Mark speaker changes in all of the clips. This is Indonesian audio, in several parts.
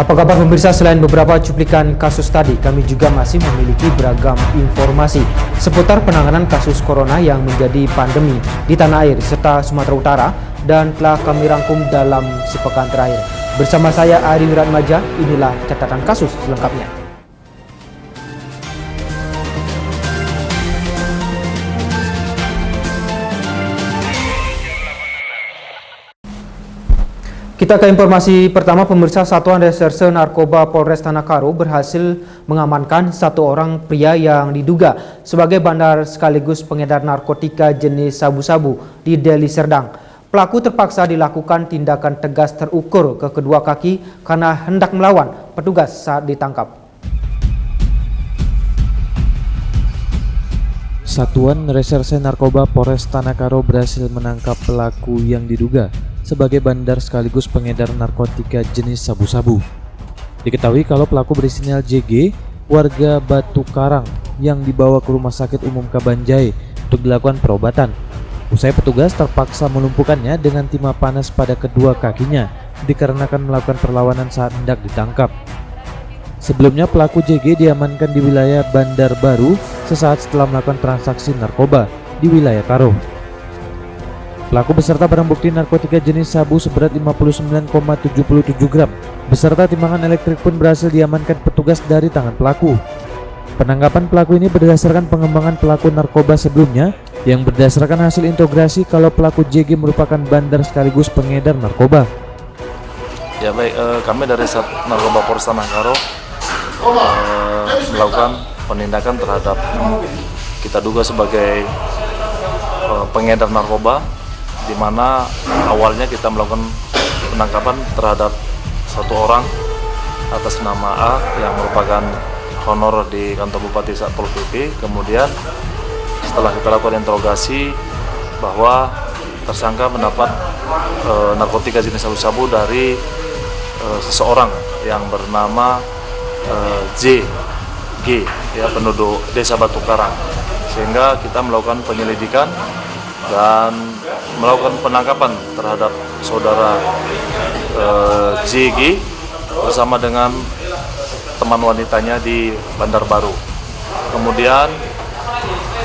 Speaker 1: Apa kabar pemirsa? Selain beberapa cuplikan kasus tadi, kami juga masih memiliki beragam informasi seputar penanganan kasus corona yang menjadi pandemi di tanah air serta Sumatera Utara dan telah kami rangkum dalam sepekan terakhir. Bersama saya Ari Wiratmaja, inilah catatan kasus selengkapnya. Kita ke informasi pertama pemirsa. Satuan Reserse Narkoba Polres Tanah Karo berhasil mengamankan satu orang pria yang diduga sebagai bandar sekaligus pengedar narkotika jenis sabu-sabu di Deli Serdang. Pelaku terpaksa dilakukan tindakan tegas terukur ke kedua kaki karena hendak melawan petugas saat ditangkap.
Speaker 2: Satuan Reserse Narkoba Polres Tanah Karo berhasil menangkap pelaku yang diduga sebagai bandar sekaligus pengedar narkotika jenis sabu-sabu. Diketahui kalau pelaku berinisial JG, warga Batu Karang, yang dibawa ke Rumah Sakit Umum Kabanjai untuk dilakukan perobatan. Usai petugas terpaksa melumpuhkannya dengan timah panas pada kedua kakinya dikarenakan melakukan perlawanan saat hendak ditangkap. Sebelumnya pelaku JG diamankan di wilayah Bandar Baru sesaat setelah melakukan transaksi narkoba di wilayah Karo. Pelaku beserta barang bukti narkotika jenis sabu seberat 59,77 gram beserta timbangan elektrik pun berhasil diamankan petugas dari tangan pelaku. Penangkapan pelaku ini berdasarkan pengembangan pelaku narkoba sebelumnya yang berdasarkan hasil integrasi kalau pelaku JG merupakan bandar sekaligus pengedar narkoba.
Speaker 3: Ya baik, kami dari Sat Narkoba Polres Tanah Karo melakukan penindakan terhadap kita duga sebagai pengedar narkoba, di mana awalnya kita melakukan penangkapan terhadap satu orang atas nama A yang merupakan honor di kantor Bupati Satpol PP. Kemudian setelah kita lakukan interogasi bahwa tersangka mendapat narkotika jenis sabu-sabu dari seseorang yang bernama G, ya, penduduk Desa Batu Karang, sehingga kita melakukan penyelidikan dan melakukan penangkapan terhadap saudara JG bersama dengan teman wanitanya di Bandar Baru. Kemudian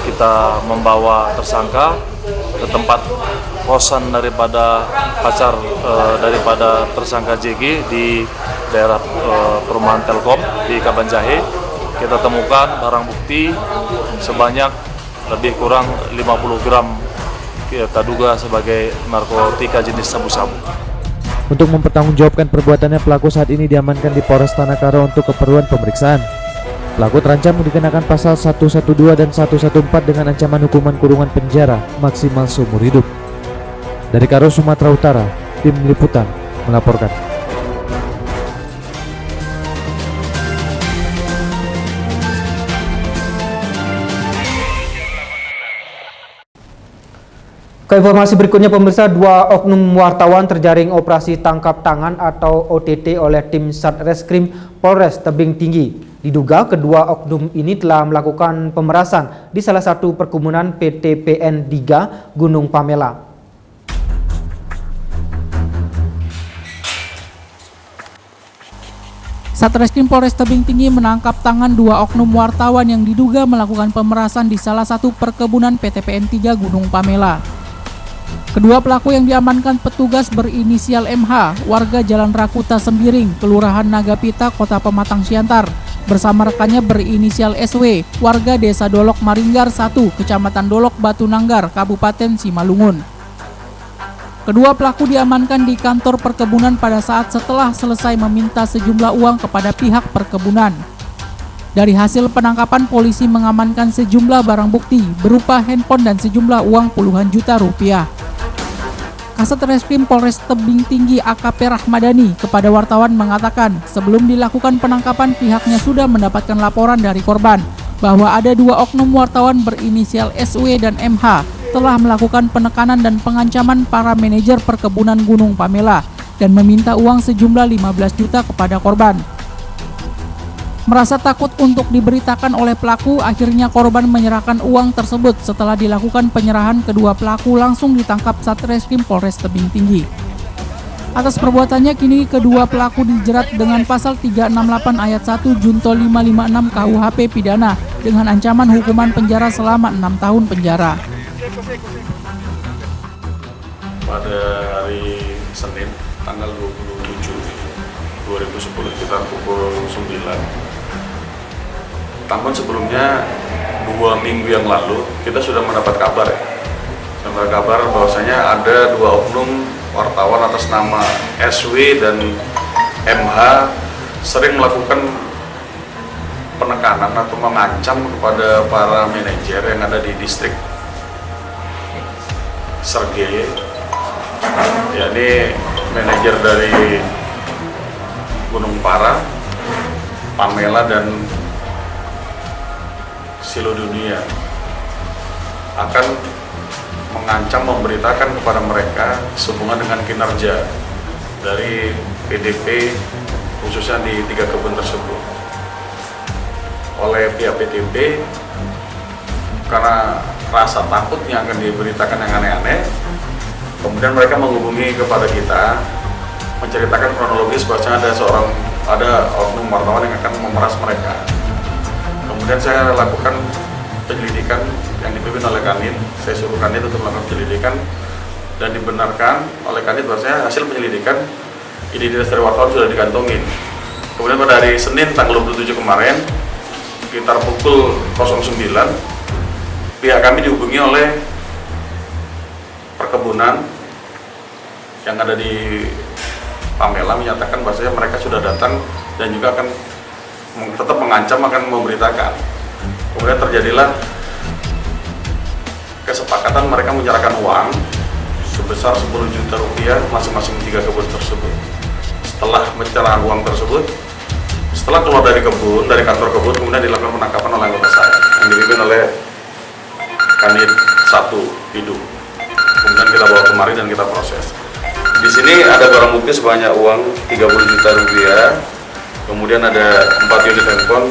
Speaker 3: kita membawa tersangka ke tempat kosan daripada pacar daripada tersangka JG di daerah perumahan Telkom di Kabanjahe. Kita temukan barang bukti sebanyak lebih kurang 50 gram kita duga sebagai narkotika jenis sabu-sabu.
Speaker 2: Untuk mempertanggungjawabkan perbuatannya, pelaku saat ini diamankan di Polres Tanah Karo untuk keperluan pemeriksaan. Pelaku terancam dikenakan pasal 112 dan 114 dengan ancaman hukuman kurungan penjara maksimal seumur hidup. Dari Karo, Sumatera Utara, tim liputan melaporkan.
Speaker 1: Ke informasi berikutnya pemirsa, dua oknum wartawan terjaring operasi tangkap tangan atau OTT oleh tim Satreskrim Polres Tebing Tinggi. Diduga kedua oknum ini telah melakukan pemerasan di salah satu perkebunan PT PN Diga Gunung Pamela.
Speaker 4: Satreskrim Polres Tebing Tinggi menangkap tangan dua oknum wartawan yang diduga melakukan pemerasan di salah satu perkebunan PT PN 3 Gunung Pamela. Kedua pelaku yang diamankan petugas berinisial MH, warga Jalan Rakuta Sembiring, Kelurahan Nagapita, Kota Pematang Siantar, bersama rekannya berinisial SW, warga Desa Dolok Maringgar 1, Kecamatan Dolok Batu Nanggar, Kabupaten Simalungun. Kedua pelaku diamankan di kantor perkebunan pada saat setelah selesai meminta sejumlah uang kepada pihak perkebunan. Dari hasil penangkapan, polisi mengamankan sejumlah barang bukti berupa handphone dan sejumlah uang puluhan juta rupiah. Kasat Reskrim Polres Tebing Tinggi AKP Rahmadani kepada wartawan mengatakan sebelum dilakukan penangkapan pihaknya sudah mendapatkan laporan dari korban bahwa ada dua oknum wartawan berinisial SW dan MH telah melakukan penekanan dan pengancaman para manajer perkebunan Gunung Pamela dan meminta uang sejumlah 15 juta kepada korban. Merasa takut untuk diberitakan oleh pelaku, akhirnya korban menyerahkan uang tersebut. Setelah dilakukan penyerahan, kedua pelaku langsung ditangkap Satreskrim Polres Tebing Tinggi. Atas perbuatannya kini kedua pelaku dijerat dengan pasal 368 ayat 1 Junto 556 KUHP pidana dengan ancaman hukuman penjara selama 6 tahun penjara.
Speaker 5: Pada hari Senin tanggal 27 2010 sekitar pukul 9. Namun sebelumnya 2 minggu yang lalu kita sudah mendapat kabar bahwasanya ada 2 oknum wartawan atas nama SW dan MH sering melakukan penekanan atau mengancam kepada para manajer yang ada di distrik Sergei, yakni manajer dari Gunung Para, Pamela dan Silo Dunia, akan mengancam memberitakan kepada mereka sehubungan dengan kinerja dari PDP khususnya di 3 kebun tersebut. Oleh pihak PDP, karena rasa takutnya akan diberitakan yang aneh-aneh, kemudian mereka menghubungi kepada kita menceritakan kronologis bahwasanya ada oknum wartawan yang akan memeras mereka. Kemudian saya lakukan penyelidikan yang dipimpin oleh Kanit. Saya suruh Kanit untuk melakukan penyelidikan dan dibenarkan oleh Kanit bahwasanya hasil penyelidikan identitas dari wartawan sudah dikantongin. Kemudian pada hari Senin tanggal 27 kemarin sekitar pukul 09 pihak kami dihubungi oleh perkebunan yang ada di Pamela menyatakan bahwasanya mereka sudah datang dan juga akan tetap mengancam akan memberitakan. Kemudian terjadilah kesepakatan mereka menyerahkan uang sebesar 10 juta rupiah masing-masing 3 kebun tersebut. Setelah menyerahkan uang tersebut, setelah keluar dari kebun, dari kantor kebun, kemudian dilakukan penangkapan oleh anggota saya yang dipimpin oleh Kanit 1 Hidung. Kemudian kita bawa kemari dan kita proses. Di sini ada barang bukti sebanyak uang 30 juta rupiah, kemudian ada 4 unit handphone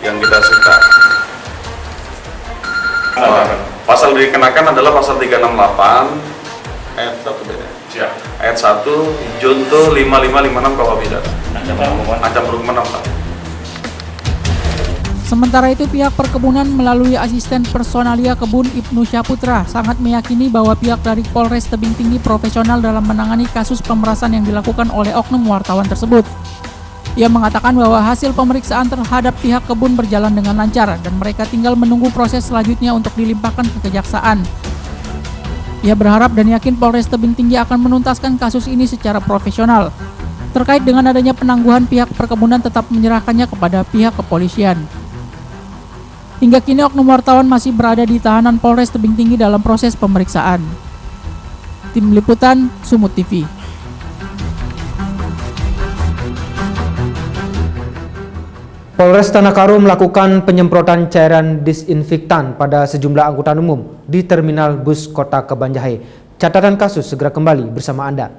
Speaker 5: yang kita sita. Pasal dikenakan adalah pasal 368 ayat 1 beda. Ayat 1 Junto 5556 KUHP pidana. Ancam hukuman 6 tahun.
Speaker 4: Sementara itu pihak perkebunan melalui asisten personalia kebun Ibnu Syaputra sangat meyakini bahwa pihak dari Polres Tebing Tinggi profesional dalam menangani kasus pemerasan yang dilakukan oleh oknum wartawan tersebut. Ia mengatakan bahwa hasil pemeriksaan terhadap pihak kebun berjalan dengan lancar dan mereka tinggal menunggu proses selanjutnya untuk dilimpahkan ke kejaksaan. Ia berharap dan yakin Polres Tebing Tinggi akan menuntaskan kasus ini secara profesional. Terkait dengan adanya penangguhan, pihak perkebunan tetap menyerahkannya kepada pihak kepolisian. Hingga kini oknum wartawan masih berada di tahanan Polres Tebing Tinggi dalam proses pemeriksaan. Tim Liputan Sumut TV.
Speaker 1: Polres Tanakaru melakukan penyemprotan cairan disinfektan pada sejumlah angkutan umum di terminal bus Kota Kebanjahe. Catatan kasus segera kembali bersama Anda.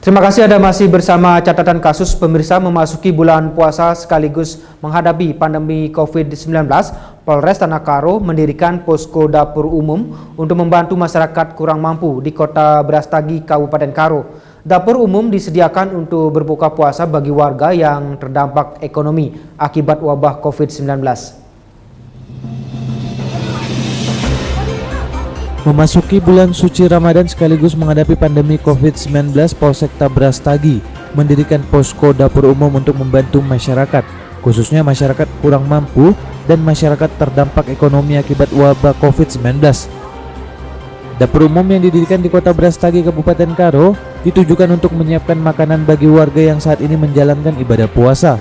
Speaker 1: Terima kasih Anda masih bersama catatan kasus. Pemirsa, memasuki bulan puasa sekaligus menghadapi pandemi COVID-19, Polres Tanakaru mendirikan posko dapur umum untuk membantu masyarakat kurang mampu di Kota Brastagi, Kabupaten Karo. Dapur umum disediakan untuk berbuka puasa bagi warga yang terdampak ekonomi akibat wabah COVID-19.
Speaker 2: Memasuki bulan suci Ramadan sekaligus menghadapi pandemi COVID-19, Polsekta Brastagi mendirikan posko dapur umum untuk membantu masyarakat, khususnya masyarakat kurang mampu dan masyarakat terdampak ekonomi akibat wabah COVID-19. Dapur umum yang didirikan di Kota Brastagi, Kabupaten Karo, ditujukan untuk menyiapkan makanan bagi warga yang saat ini menjalankan ibadah puasa.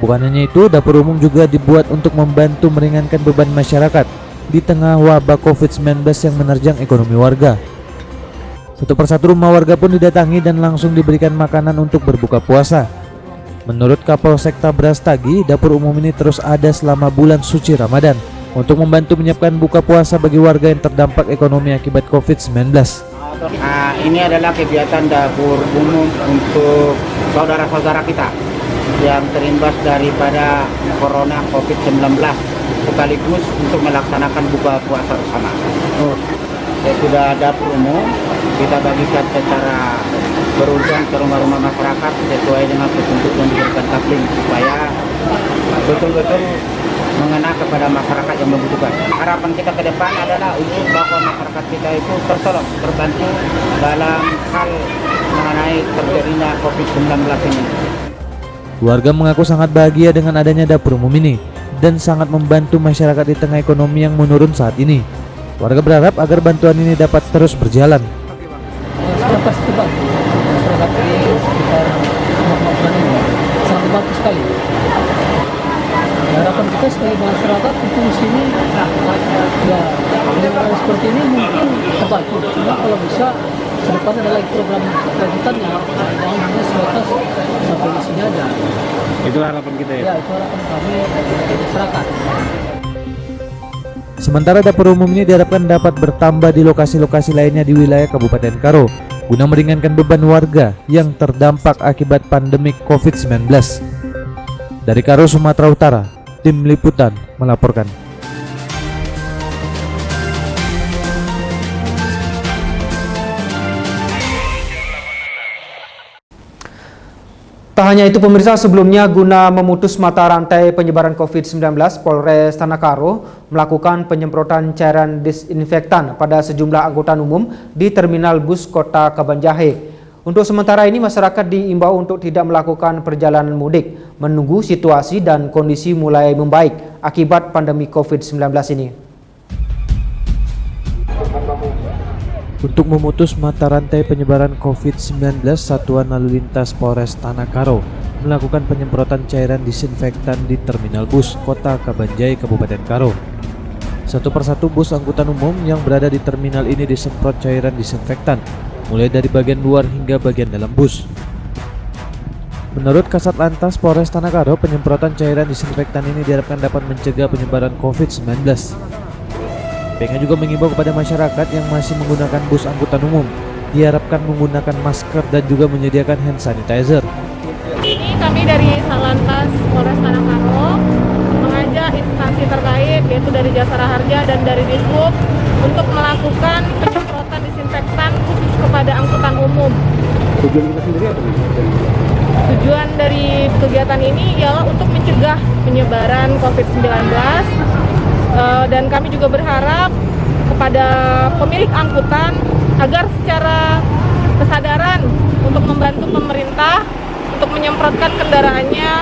Speaker 2: Bukan hanya itu, dapur umum juga dibuat untuk membantu meringankan beban masyarakat di tengah wabah COVID-19 yang menerjang ekonomi warga. Satu persatu rumah warga pun didatangi dan langsung diberikan makanan untuk berbuka puasa. Menurut Kapolsekta Brastagi, dapur umum ini terus ada selama bulan suci Ramadan untuk membantu menyiapkan buka puasa bagi warga yang terdampak ekonomi akibat COVID-19.
Speaker 6: Ini adalah kegiatan dapur umum untuk saudara-saudara kita yang terimbas daripada Corona COVID-19 sekaligus untuk melaksanakan buka puasa bersama. Sudah dapur umum kita bagikan secara berurutan ke rumah-rumah masyarakat sesuai dengan petunjuk yang diberikan Kapling supaya betul-betul mengena kepada masyarakat yang membutuhkan. Harapan kita ke depan adalah untuk bahwa masyarakat kita itu tertolong, terbantu dalam hal mengenai terjadinya COVID-19 ini.
Speaker 2: Warga mengaku sangat bahagia dengan adanya dapur umum ini dan sangat membantu masyarakat di tengah ekonomi yang menurun saat ini. Warga berharap agar bantuan ini dapat terus berjalan.
Speaker 7: Sudah pasti terbantu masyarakat di sekitar rumah-rumah ini sangat terbantu sekali. Harapan kita sebagai masyarakat untuk di sini ya dengan seperti ini mungkin terbantu. Cuma kalau bisa ke depan ada lagi program lanjutannya yang hanya sebatas sampai di sini aja.
Speaker 6: Itu harapan kita ya?
Speaker 7: Ya itu harapan kami dari masyarakat.
Speaker 2: Sementara dapur umum ini diharapkan dapat bertambah di lokasi-lokasi lainnya di wilayah Kabupaten Karo guna meringankan beban warga yang terdampak akibat pandemi COVID-19. Dari Karo, Sumatera Utara, Tim Liputan melaporkan.
Speaker 1: Tak hanya itu pemirsa, sebelumnya guna memutus mata rantai penyebaran COVID-19, Polres Tanah Karo melakukan penyemprotan cairan disinfektan pada sejumlah angkutan umum di terminal bus Kota Kabanjahe. Untuk sementara ini masyarakat diimbau untuk tidak melakukan perjalanan mudik, menunggu situasi dan kondisi mulai membaik akibat pandemi COVID-19 ini.
Speaker 2: Untuk memutus mata rantai penyebaran COVID-19, Satuan Lalu Lintas Polres Tanah Karo melakukan penyemprotan cairan disinfektan di terminal bus Kota Kabanjahe, Kabupaten Karo. Satu persatu bus angkutan umum yang berada di terminal ini disemprot cairan disinfektan, mulai dari bagian luar hingga bagian dalam bus. Menurut Kasat Lantas Polres Tanah Karo, penyemprotan cairan disinfektan ini diharapkan dapat mencegah penyebaran COVID-19. PK juga mengimbau kepada masyarakat yang masih menggunakan bus angkutan umum diharapkan menggunakan masker dan juga menyediakan hand sanitizer.
Speaker 8: Ini kami dari Satlantas Polres Tanah Karo mengajak instansi terkait yaitu dari Jasara Harja dan dari Dishub untuk melakukan penyemprotan disinfektan khusus kepada angkutan umum.
Speaker 6: Tujuan kita sendiri apa?
Speaker 8: Tujuan dari kegiatan ini ialah untuk mencegah penyebaran COVID-19. Dan kami juga berharap kepada pemilik angkutan agar secara kesadaran untuk membantu pemerintah untuk menyemprotkan kendaraannya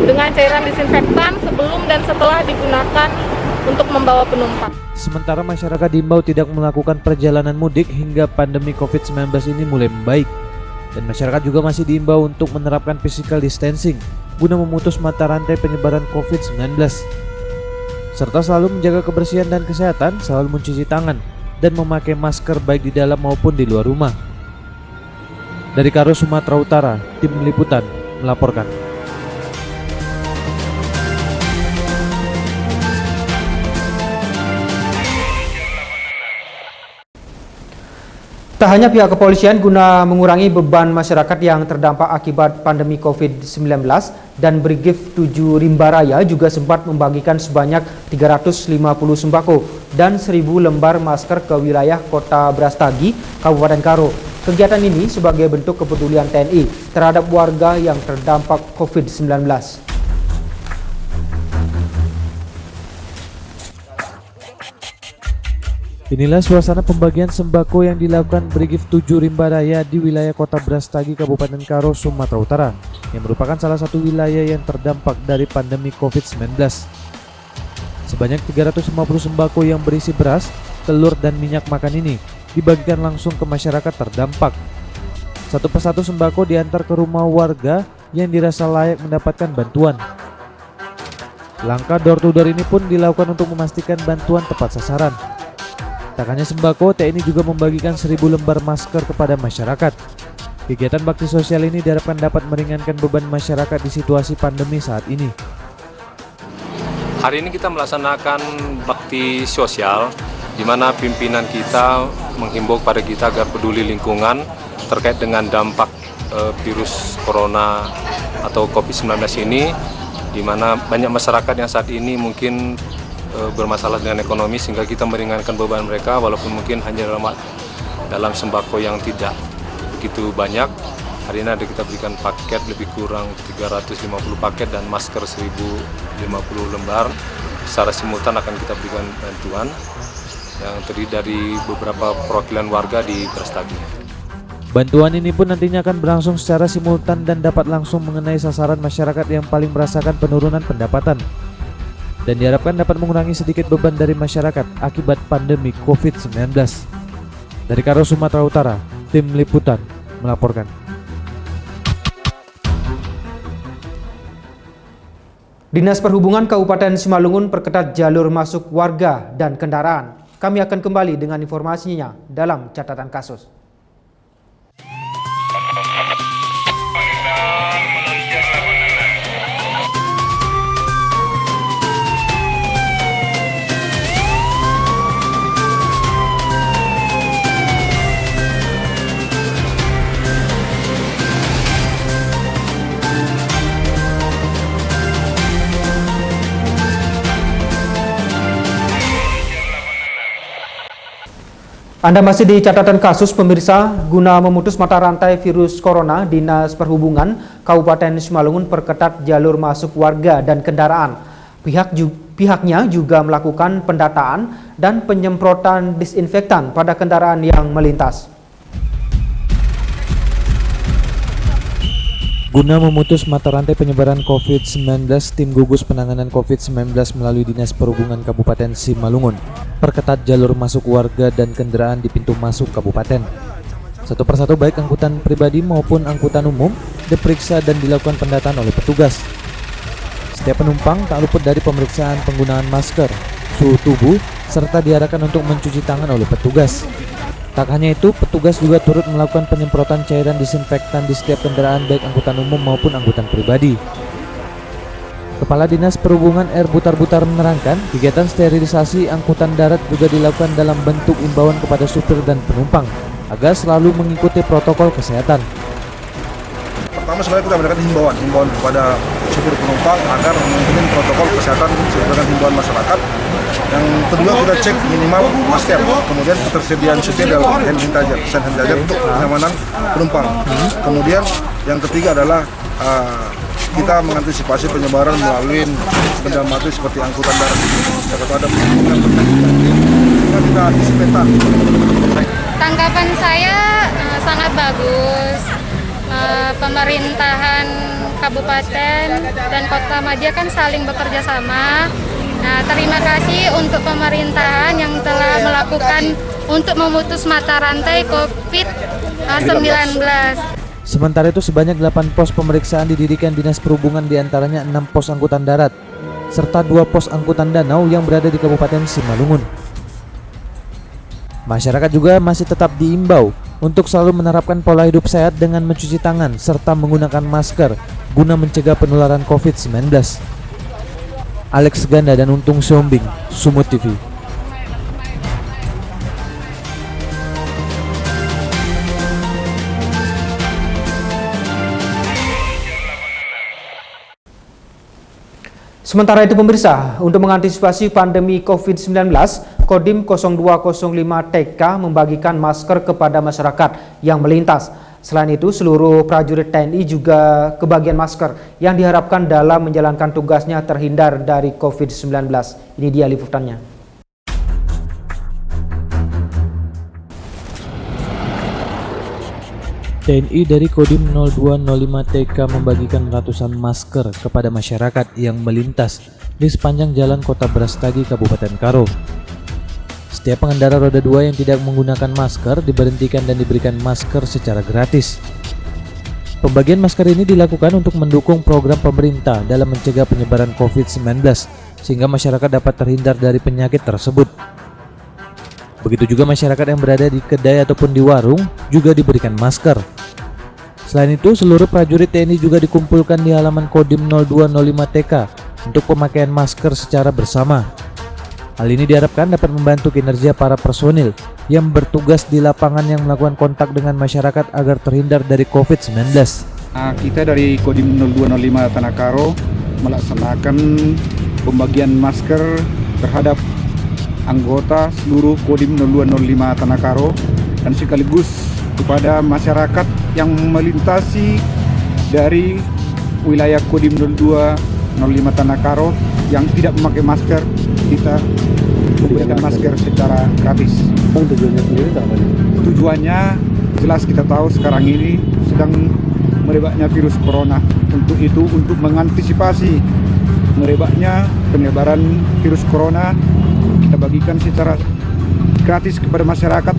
Speaker 8: dengan cairan disinfektan sebelum dan setelah digunakan untuk membawa penumpang.
Speaker 2: Sementara masyarakat diimbau tidak melakukan perjalanan mudik hingga pandemi COVID-19 ini mulai membaik. Dan masyarakat juga masih diimbau untuk menerapkan physical distancing guna memutus mata rantai penyebaran COVID-19. Serta selalu menjaga kebersihan dan kesehatan, selalu mencuci tangan, dan memakai masker baik di dalam maupun di luar rumah. Dari Karo, Sumatera Utara, Tim Liputan melaporkan.
Speaker 1: Tak hanya pihak kepolisian guna mengurangi beban masyarakat yang terdampak akibat pandemi COVID-19 dan Brigif 7 Rimba Raya juga sempat membagikan sebanyak 350 sembako dan 1.000 lembar masker ke wilayah Kota Brastagi, Kabupaten Karo. Kegiatan ini sebagai bentuk kepedulian TNI terhadap warga yang terdampak COVID-19.
Speaker 2: Inilah suasana pembagian sembako yang dilakukan Brigif 7 Rimba Raya di wilayah Kota Brastagi, Kabupaten Karo, Sumatera Utara, yang merupakan salah satu wilayah yang terdampak dari pandemi COVID-19. Sebanyak 350 sembako yang berisi beras, telur, dan minyak makan ini dibagikan langsung ke masyarakat terdampak. Satu persatu sembako diantar ke rumah warga yang dirasa layak mendapatkan bantuan. Langkah door to door ini pun dilakukan untuk memastikan bantuan tepat sasaran. Tak hanya sembako, TNI juga membagikan 1.000 lembar masker kepada masyarakat. Kegiatan bakti sosial ini diharapkan dapat meringankan beban masyarakat di situasi pandemi saat ini.
Speaker 9: Hari ini kita melaksanakan bakti sosial, di mana pimpinan kita menghimbau kepada kita agar peduli lingkungan terkait dengan dampak virus corona atau COVID-19 ini, di mana banyak masyarakat yang saat ini mungkin bermasalah dengan ekonomi, sehingga kita meringankan beban mereka walaupun mungkin hanya dalam sembako yang tidak begitu banyak. Hari ini kita berikan paket lebih kurang 350 paket dan masker 1050 lembar. Secara simultan akan kita berikan bantuan yang terdiri dari beberapa perwakilan warga di Brastagi.
Speaker 2: Bantuan ini pun nantinya akan berlangsung secara simultan dan dapat langsung mengenai sasaran masyarakat yang paling merasakan penurunan pendapatan. Dan diharapkan dapat mengurangi sedikit beban dari masyarakat akibat pandemi COVID-19. Dari Karo, Sumatera Utara, Tim Liputan melaporkan.
Speaker 1: Dinas Perhubungan Kabupaten Simalungun perketat jalur masuk warga dan kendaraan. Kami akan kembali dengan informasinya dalam catatan kasus. Anda masih di catatan kasus pemirsa. Guna memutus mata rantai virus corona, Dinas Perhubungan Kabupaten Simalungun perketat jalur masuk warga dan kendaraan. Pihaknya juga melakukan pendataan dan penyemprotan disinfektan pada kendaraan yang melintas.
Speaker 2: Guna memutus mata rantai penyebaran COVID-19, tim gugus penanganan COVID-19 melalui Dinas Perhubungan Kabupaten Simalungun perketat jalur masuk warga dan kendaraan di pintu masuk kabupaten. Satu persatu baik angkutan pribadi maupun angkutan umum diperiksa dan dilakukan pendataan oleh petugas. Setiap penumpang tak luput dari pemeriksaan penggunaan masker, suhu tubuh, serta diarahkan untuk mencuci tangan oleh petugas. Tak hanya itu, petugas juga turut melakukan penyemprotan cairan disinfektan di setiap kendaraan baik angkutan umum maupun angkutan pribadi. Kepala Dinas Perhubungan R. Butar-Butar menerangkan, kegiatan sterilisasi angkutan darat juga dilakukan dalam bentuk imbauan kepada supir dan penumpang agar selalu mengikuti protokol kesehatan.
Speaker 10: Pertama sebenarnya kita memberikan himbauan kepada supir penumpang agar mengikuti protokol kesehatan sesuai dengan himbauan masyarakat. Yang kedua kita cek minimal masker, kemudian ketersediaan supir dan hand sanitizer untuk kenyamanan penumpang. Kemudian yang ketiga adalah kita mengantisipasi penyebaran melalui benda mati seperti angkutan darat. Kalau ada yang kita disinfektan.
Speaker 11: Tanggapan saya sangat bagus. Pemerintahan kabupaten dan kota Madia kan saling bekerja sama. Nah, terima kasih untuk pemerintahan yang telah melakukan untuk memutus mata rantai COVID-19.
Speaker 2: Sementara itu sebanyak 8 pos pemeriksaan didirikan Dinas Perhubungan, diantaranya 6 pos angkutan darat, serta 2 pos angkutan danau yang berada di Kabupaten Simalungun. Masyarakat juga masih tetap diimbau untuk selalu menerapkan pola hidup sehat dengan mencuci tangan serta menggunakan masker guna mencegah penularan COVID-19. Alex Ganda dan Untung Siombing, Sumut TV.
Speaker 1: Sementara itu pemirsa, untuk mengantisipasi pandemi COVID-19, Kodim 0205 TK membagikan masker kepada masyarakat yang melintas. Selain itu, seluruh prajurit TNI juga kebagian masker yang diharapkan dalam menjalankan tugasnya terhindar dari COVID-19. Ini dia liputannya.
Speaker 2: TNI dari Kodim 0205 TK membagikan ratusan masker kepada masyarakat yang melintas di sepanjang jalan Kota Brastagi, Kabupaten Karo. Setiap pengendara roda 2 yang tidak menggunakan masker diberhentikan dan diberikan masker secara gratis. Pembagian masker ini dilakukan untuk mendukung program pemerintah dalam mencegah penyebaran COVID-19 sehingga masyarakat dapat terhindar dari penyakit tersebut. Begitu juga masyarakat yang berada di kedai ataupun di warung juga diberikan masker. Selain itu, seluruh prajurit TNI juga dikumpulkan di halaman Kodim 0205 TK untuk pemakaian masker secara bersama. Hal ini diharapkan dapat membantu kinerja para personil yang bertugas di lapangan yang melakukan kontak dengan masyarakat agar terhindar dari COVID-19.
Speaker 6: Kita dari Kodim 0205 Tanakaro melaksanakan pembagian masker terhadap anggota seluruh Kodim 0205 Tanakaro dan sekaligus kepada masyarakat yang melintasi dari wilayah Kodim 0205 Tanakaro yang tidak memakai masker, kita memberikan masker secara gratis.
Speaker 7: Tujuannya sendiri apa?
Speaker 6: Tujuannya jelas kita tahu sekarang ini sedang merebaknya virus corona. Untuk itu, untuk mengantisipasi merebaknya penyebaran virus corona, kita bagikan secara gratis kepada masyarakat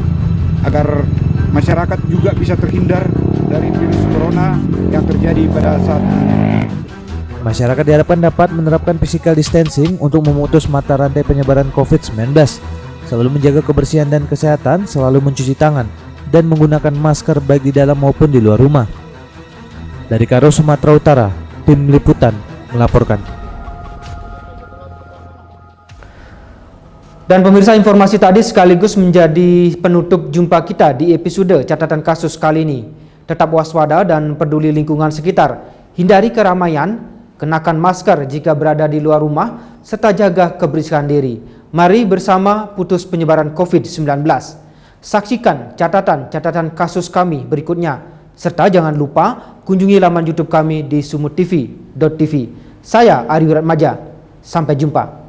Speaker 6: agar masyarakat juga bisa terhindar dari virus corona yang terjadi pada saat ini.
Speaker 2: Masyarakat diharapkan dapat menerapkan physical distancing untuk memutus mata rantai penyebaran COVID-19, selalu menjaga kebersihan dan kesehatan, selalu mencuci tangan, dan menggunakan masker baik di dalam maupun di luar rumah. Dari Karo, Sumatera Utara, Tim Liputan melaporkan.
Speaker 1: Dan pemirsa, informasi tadi sekaligus menjadi penutup jumpa kita di episode catatan kasus kali ini. Tetap waspada dan peduli lingkungan sekitar. Hindari keramaian, kenakan masker jika berada di luar rumah, serta jaga kebersihan diri. Mari bersama putus penyebaran COVID-19. Saksikan catatan kasus kami berikutnya. Serta jangan lupa kunjungi laman YouTube kami di sumutTV.tv. Saya Ari Wiratmaja. Sampai jumpa.